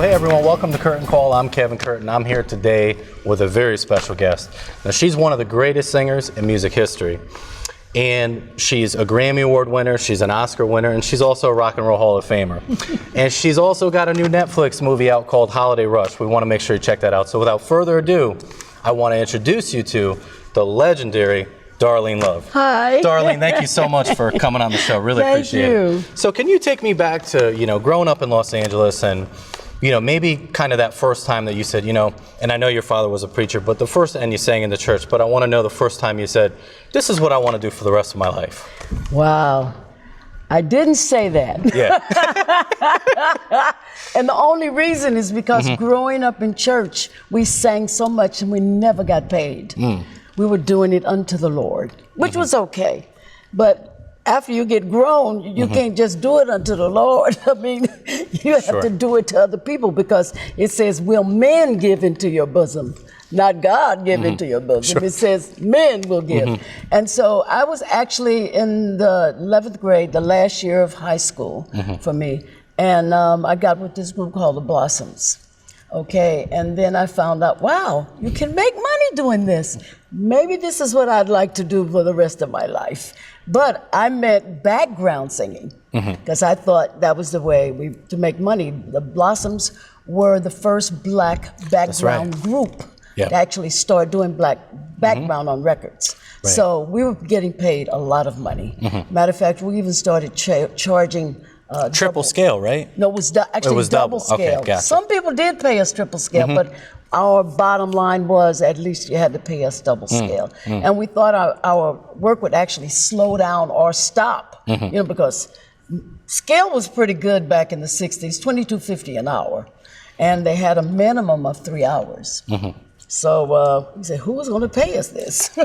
hey everyone, welcome to Curtin Call. I'm Kevin Curtin. I'm here today with a very special guest. Now, she's one of the greatest singers in music history. And she's a Grammy Award winner, she's an Oscar winner, and she's also a Rock and Roll Hall of Famer. And she's also got a new Netflix movie out called Holiday Rush. We want to make sure you check that out. So without further ado, I want to introduce you to the legendary Darlene Love. Hi. Darlene, thank you so much for coming on the show. Really appreciate it. So can you take me back to, growing up in Los Angeles and, maybe kind of that first time that you said, and I know your father was a preacher, but the first, and you sang in the church, but I want to know the first time you said, this is what I want to do for the rest of my life. Wow. I didn't say that. Yeah. And the only reason is because growing up in church, we sang so much and we never got paid. We were doing it unto the Lord, which was okay. But after you get grown, you can't just do it unto the Lord. I mean, you have to do it to other people because it says, will men give into your bosom? Not God give into your bosom. It says men will give. And so I was actually in the 11th grade, the last year of high school for me. And I got with this group called the Blossoms. Okay, and then I found out, wow, you can make money doing this. Maybe this is what I'd like to do for the rest of my life. But I meant background singing, because I thought that was the way to make money. The Blossoms were the first black background group to actually start doing black background on records. So we were getting paid a lot of money. Matter of fact, we even started charging triple scale, right? No, it was actually double scale. Okay, gotcha. Some people did pay us triple scale, but our bottom line was at least you had to pay us double scale. And we thought our work would actually slow down or stop, because scale was pretty good back in the 60s, $22.50 an hour. And they had a minimum of 3 hours. So we said, who was going to pay us this?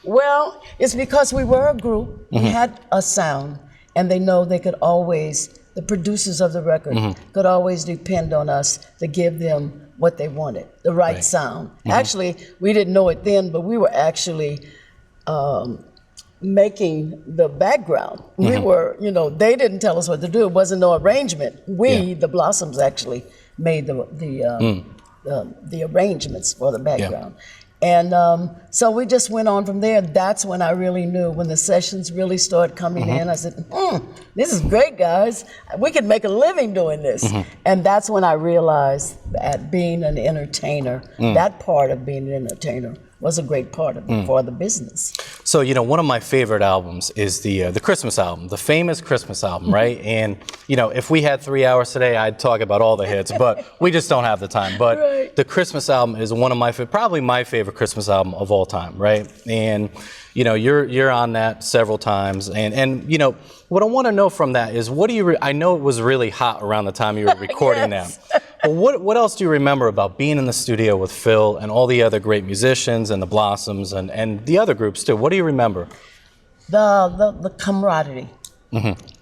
Well, it's because we were a group, we had a sound, and they know they could always, the producers of the record could always depend on us to give them what they wanted, the right sound. Actually, we didn't know it then, but we were actually making the background. We were, they didn't tell us what to do. It wasn't no arrangement. We, the Blossoms, actually made the arrangements for the background. And so we just went on from there. That's when I really knew, when the sessions really started coming in, I said, this is great, guys. We could make a living doing this. And that's when I realized that being an entertainer, that part of being an entertainer was a great part of it for the business. So, one of my favorite albums is the Christmas album, the famous Christmas album, right? And, if we had 3 hours today, I'd talk about all the hits, but we just don't have the time. But the Christmas album is one of my, probably my favorite Christmas album of all time, right? And, you're on that several times. And what I want to know from that is, what do you, I know it was really hot around the time you were recording that. But what else do you remember about being in the studio with Phil and all the other great musicians and the Blossoms and the other groups too? What do you remember? The camaraderie.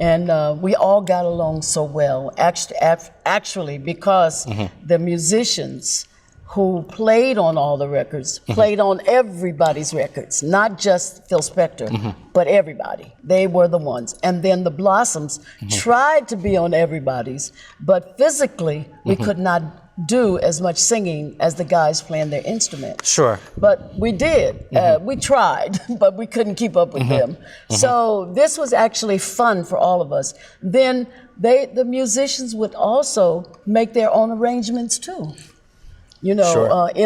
And we all got along so well. Actually, because the musicians who played on all the records, played on everybody's records, not just Phil Spector, but everybody. They were the ones. And then the Blossoms tried to be on everybody's, but physically we could not do as much singing as the guys playing their instrument. Sure. But we did. We tried, but we couldn't keep up with them. So this was actually fun for all of us. Then the musicians would also make their own arrangements too. In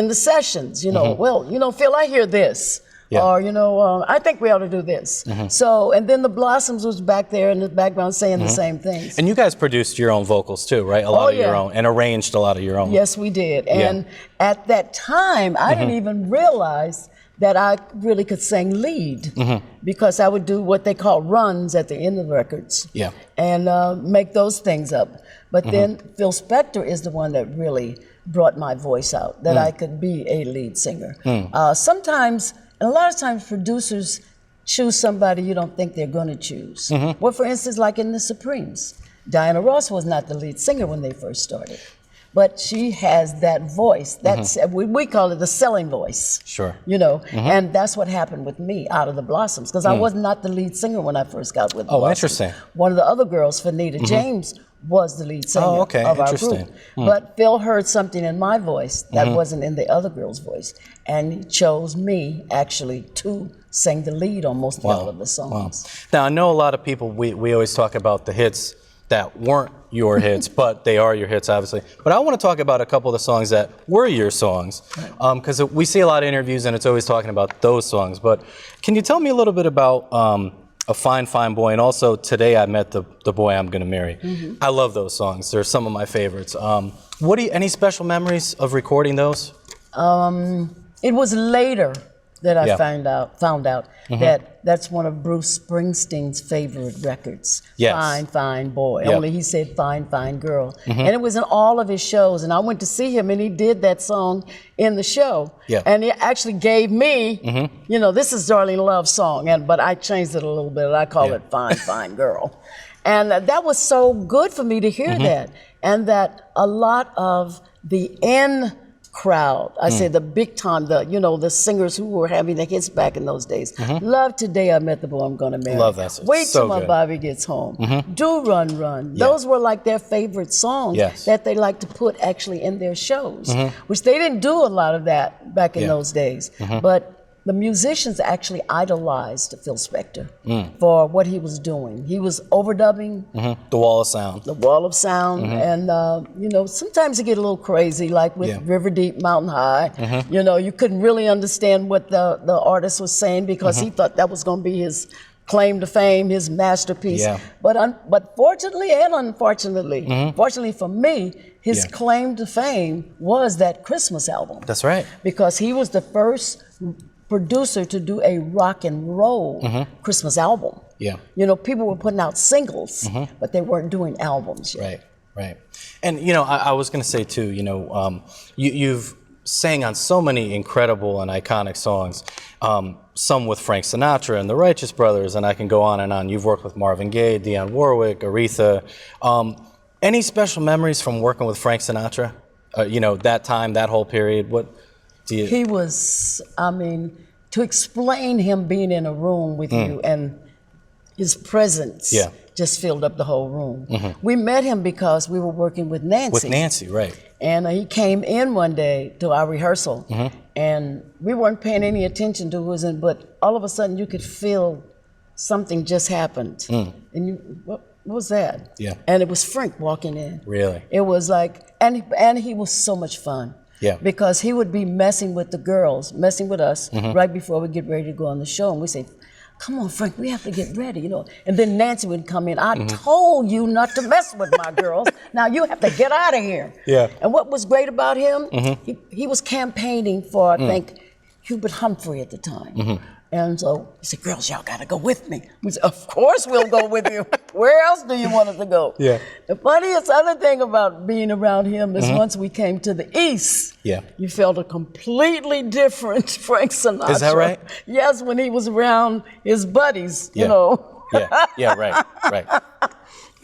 the sessions, well, Phil, I hear this. Or, I think we ought to do this. So, and then the Blossoms was back there in the background saying the same things. And you guys produced your own vocals too, right? A lot of your own, and arranged a lot of your own. Yes, we did. And at that time, I didn't even realize that I really could sing lead, because I would do what they call runs at the end of the records and make those things up. But then Phil Spector is the one that really brought my voice out, that I could be a lead singer. Sometimes, and a lot of times, producers choose somebody you don't think they're going to choose. Well, for instance, like in the Supremes, Diana Ross was not the lead singer when they first started. But she has that voice. That's we call it the selling voice. Sure. And that's what happened with me out of the Blossoms, because I was not the lead singer when I first got with the Blossoms. Interesting. One of the other girls, Fanita James, was the lead singer of our group. But Phil heard something in my voice that wasn't in the other girl's voice, and he chose me actually to sing the lead on most all of the songs. Now, I know a lot of people, we always talk about the hits that weren't your hits, but they are your hits, obviously. But I want to talk about a couple of the songs that were your songs, because we see a lot of interviews and it's always talking about those songs. But can you tell me a little bit about A Fine, Fine Boy, and also Today I Met the Boy I'm Gonna Marry? I love those songs. They're some of my favorites. Any special memories of recording those? It was later that I found out that that's one of Bruce Springsteen's favorite records. Yes. Fine, Fine Boy. Only he said Fine, Fine Girl. And it was in all of his shows. And I went to see him and he did that song in the show. And he actually gave me, you know, this is Darlene Love's song, but I changed it a little bit. I call it Fine, Fine Girl. And that was so good for me to hear that. And that a lot of the crowd, I say the big time, the singers who were having the hits back in those days. Love Today I Met the Boy I'm Gonna Marry. Love that song. Wait Till My Bobby Gets Home. Do Run Run. Those were like their favorite songs that they like to put actually in their shows, which they didn't do a lot of that back in those days. But the musicians actually idolized Phil Spector for what he was doing. He was overdubbing. The Wall of Sound. The Wall of Sound. And, sometimes you get a little crazy, like with River Deep, Mountain High. You couldn't really understand what the artist was saying because he thought that was going to be his claim to fame, his masterpiece. But fortunately and unfortunately, fortunately for me, his claim to fame was that Christmas album. That's right. Because he was the first producer to do a rock and roll Christmas album. People were putting out singles, but they weren't doing albums yet. Right. And I was going to say too, you've sang on so many incredible and iconic songs. Some with Frank Sinatra and the Righteous Brothers, and I can go on and on. You've worked with Marvin Gaye, Dionne Warwick, Aretha. Any special memories from working with Frank Sinatra? That time, that whole period. What? He was, to explain him being in a room with you and his presence just filled up the whole room. We met him because we were working with Nancy. With Nancy, right. And he came in one day to our rehearsal and we weren't paying any attention to who was in, but all of a sudden you could feel something just happened. And what was that? And it was Frank walking in. Really? It was like, and he was so much fun. Because he would be messing with the girls, messing with us right before we get ready to go on the show. And we say, come on, Frank, we have to get ready, And then Nancy would come in. I told you not to mess with my girls. Now you have to get out of here. And what was great about him, he was campaigning for, I think, Hubert Humphrey at the time. And so he said, girls, y'all got to go with me. We said, of course we'll go with you. Where else do you want us to go? The funniest other thing about being around him is once we came to the East, you felt a completely different Frank Sinatra. Is that right? Yes, when he was around his buddies, Right.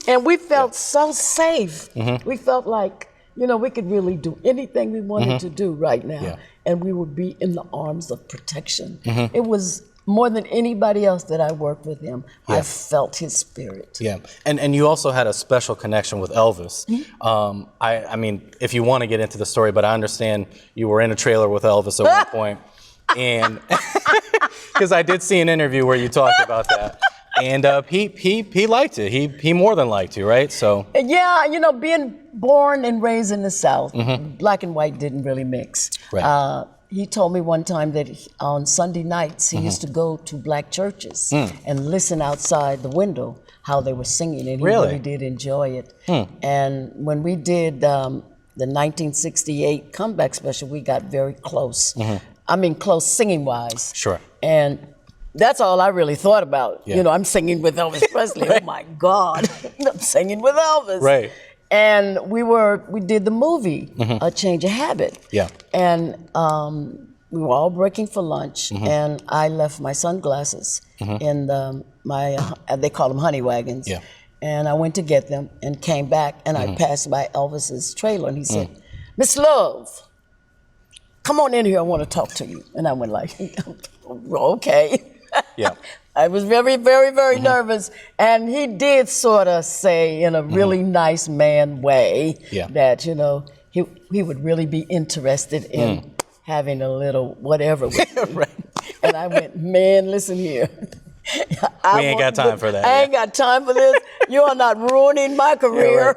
And we felt so safe. We felt like, we could really do anything we wanted to do right now. And we would be in the arms of protection. It was more than anybody else that I worked with him. I felt his spirit. And you also had a special connection with Elvis. I mean, if you want to get into the story, but I understand you were in a trailer with Elvis at one point. And because I did see an interview where you talked about that. And he liked it. He more than liked you, right? So being born and raised in the South, black and white didn't really mix. He told me one time that on Sunday nights he used to go to black churches and listen outside the window how they were singing, and he really did enjoy it. And when we did the 1968 comeback special, we got very close. Close singing-wise. And that's all I really thought about. I'm singing with Elvis Presley. Oh my God, I'm singing with Elvis. And we did the movie, A Change of Habit. And we were all breaking for lunch, and I left my sunglasses in they call them honey wagons. And I went to get them and came back, and I passed by Elvis's trailer, and he said, Miss Love, come on in here, I want to talk to you. And I went like, okay. Yeah. I was very, very, very nervous. And he did sort of say in a really nice man way that, you know, he would really be interested in having a little whatever with me. Right. And I went, man, listen here. We ain't got time for that. I ain't got time for this. You are not ruining my career.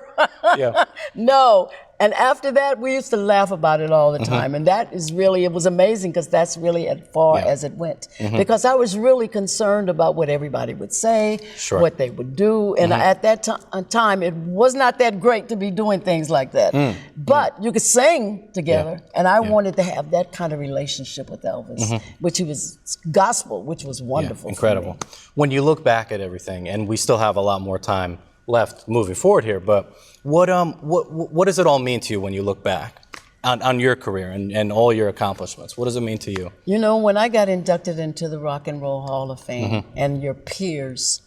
Yeah. No. And after that, we used to laugh about it all the time. And that is really, it was amazing because that's really as far as it went. Because I was really concerned about what everybody would say, what they would do. And at that time, it was not that great to be doing things like that. But you could sing together. And I wanted to have that kind of relationship with Elvis, which he was gospel, which was wonderful. Incredible. When you look back at everything, and we still have a lot more time left moving forward here, but what does it all mean to you when you look back on your career and all your accomplishments? What does it mean to you? You know, when I got inducted into the Rock and Roll Hall of Fame, and your peers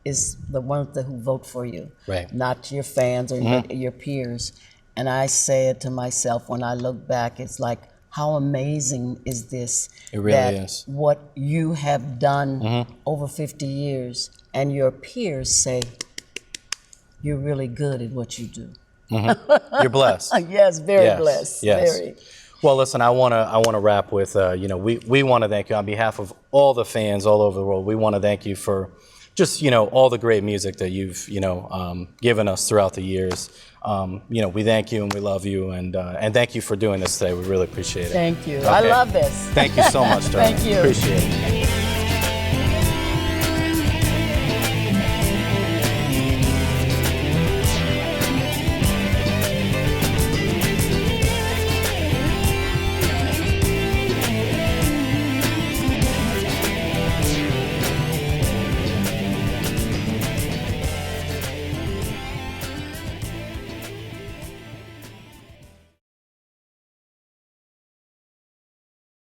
is the ones who vote for you, not your fans or your peers. And I said to myself, when I look back, it's like, how amazing is this? It really is. What you have done over 50 years, and your peers say, you're really good at what you do. You're blessed. Yes, very blessed. Yes. Very. Well, listen, I want to wrap with, you know, we want to thank you on behalf of all the fans all over the world. We want to thank you for just, you know, all the great music that you've, you know, given us throughout the years. You know, we thank you and we love you, and thank you for doing this today. We really appreciate it. Thank you. Okay. I love this. Thank you so much, Darlene. Thank you. Appreciate it.